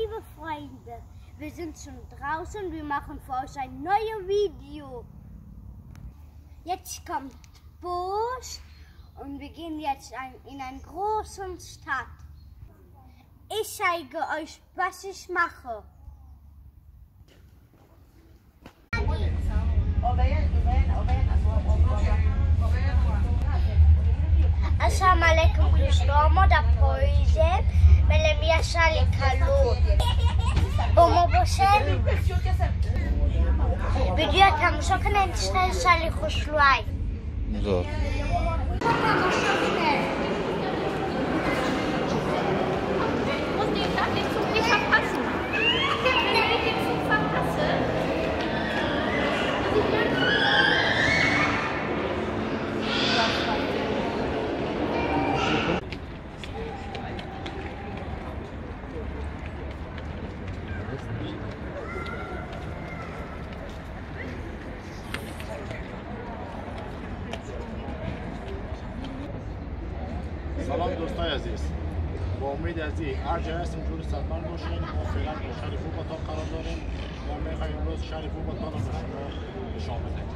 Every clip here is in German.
Liebe Freunde, wir sind schon draußen, wir machen für euch ein neues Video. Jetzt kommt Bus und wir gehen jetzt in eine große Stadt. Ich zeige euch, was ich mache. Assalamu alaikum Cristiano da Poise, Melemia Shali Kalu. Bomo Bosel. Video tam shokan Shali Khushluai. So. سلام دوستای عزیز، با امید از هر جای هستیم جور سلمان باشین. ما فعلا در شهر فوقاتان قرار داریم و میخوایم امروز شهر فوقاتان رو به شما نشان بدهیم.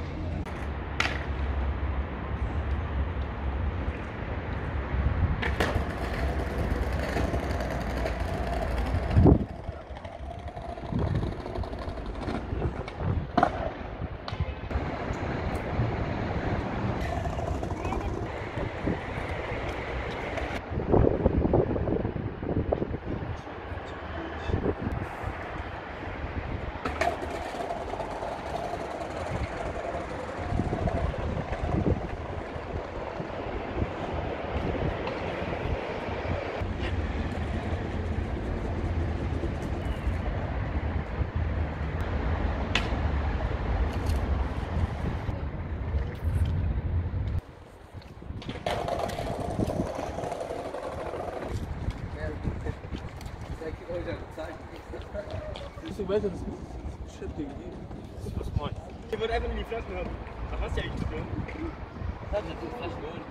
So weiter, das ist Shit-Ding. Was meinst du? Hier wird einfach in die Flaschen haben. Ach, hast du ja eigentlich zu tun? Was hat der für Flaschen geholt?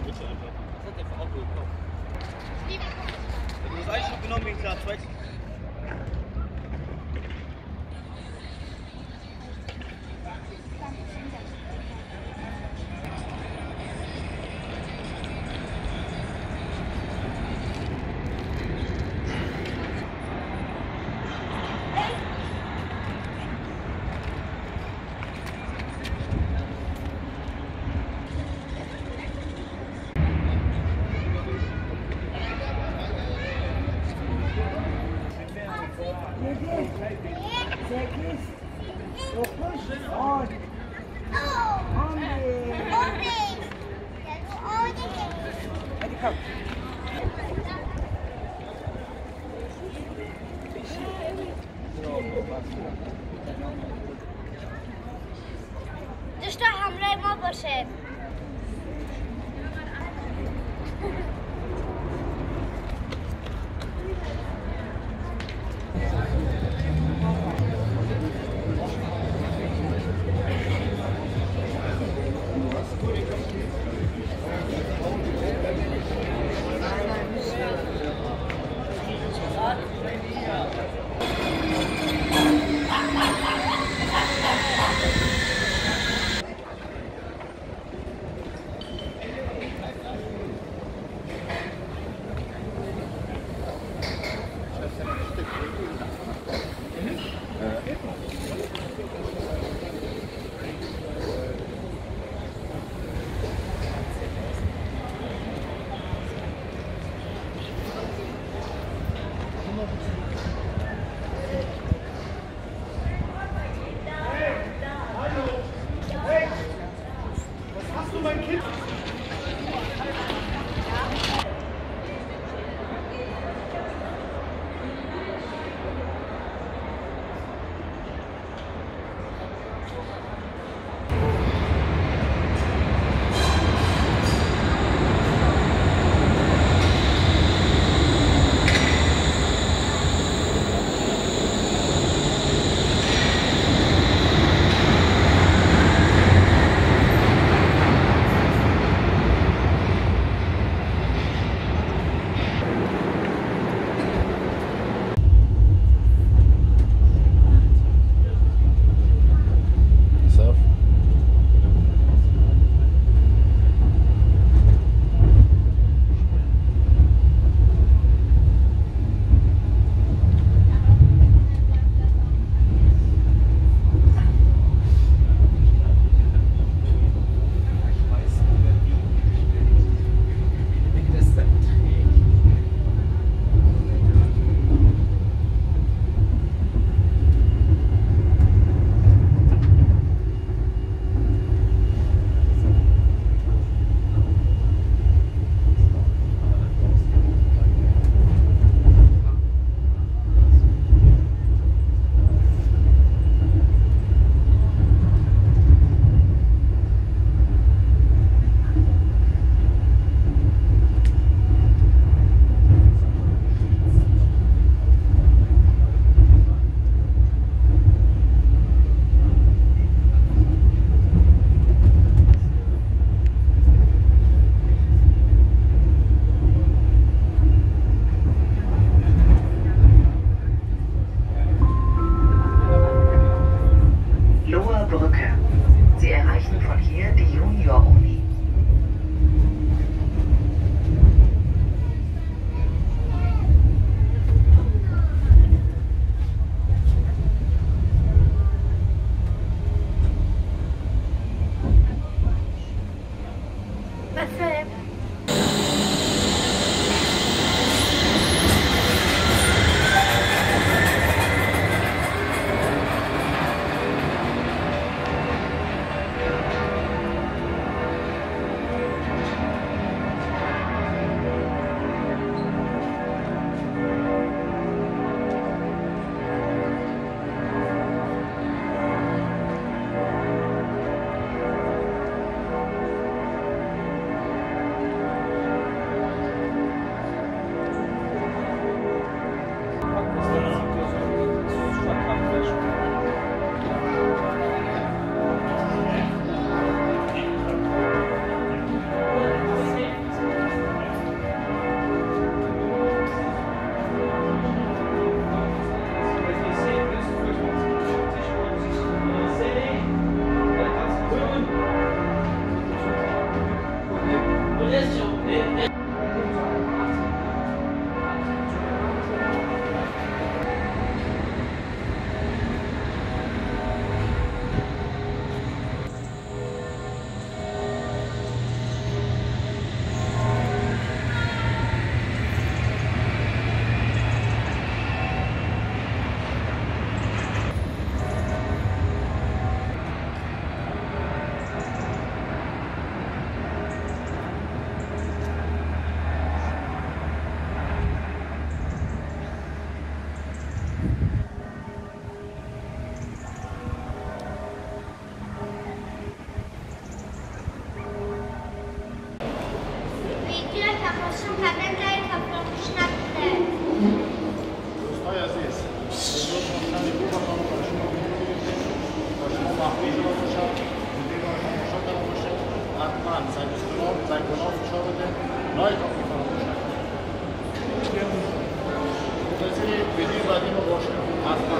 Bitte einfach. Was hat der für Auto gekauft? Du hast einen Schub genommen wegen klar, zwei. دشت حمله ما باشه. قبلا جای فراموش نبوده. دوستای عزیز امروز ما شب خوب باتان با شما می‌بینیم با شما محفوظ باشد ویدیو رو تماشا کرده باشید حتما سبسکرایب فشار بده لایک هم فراموش نکنید منتظر ویدیو بعدی ما باشید حتما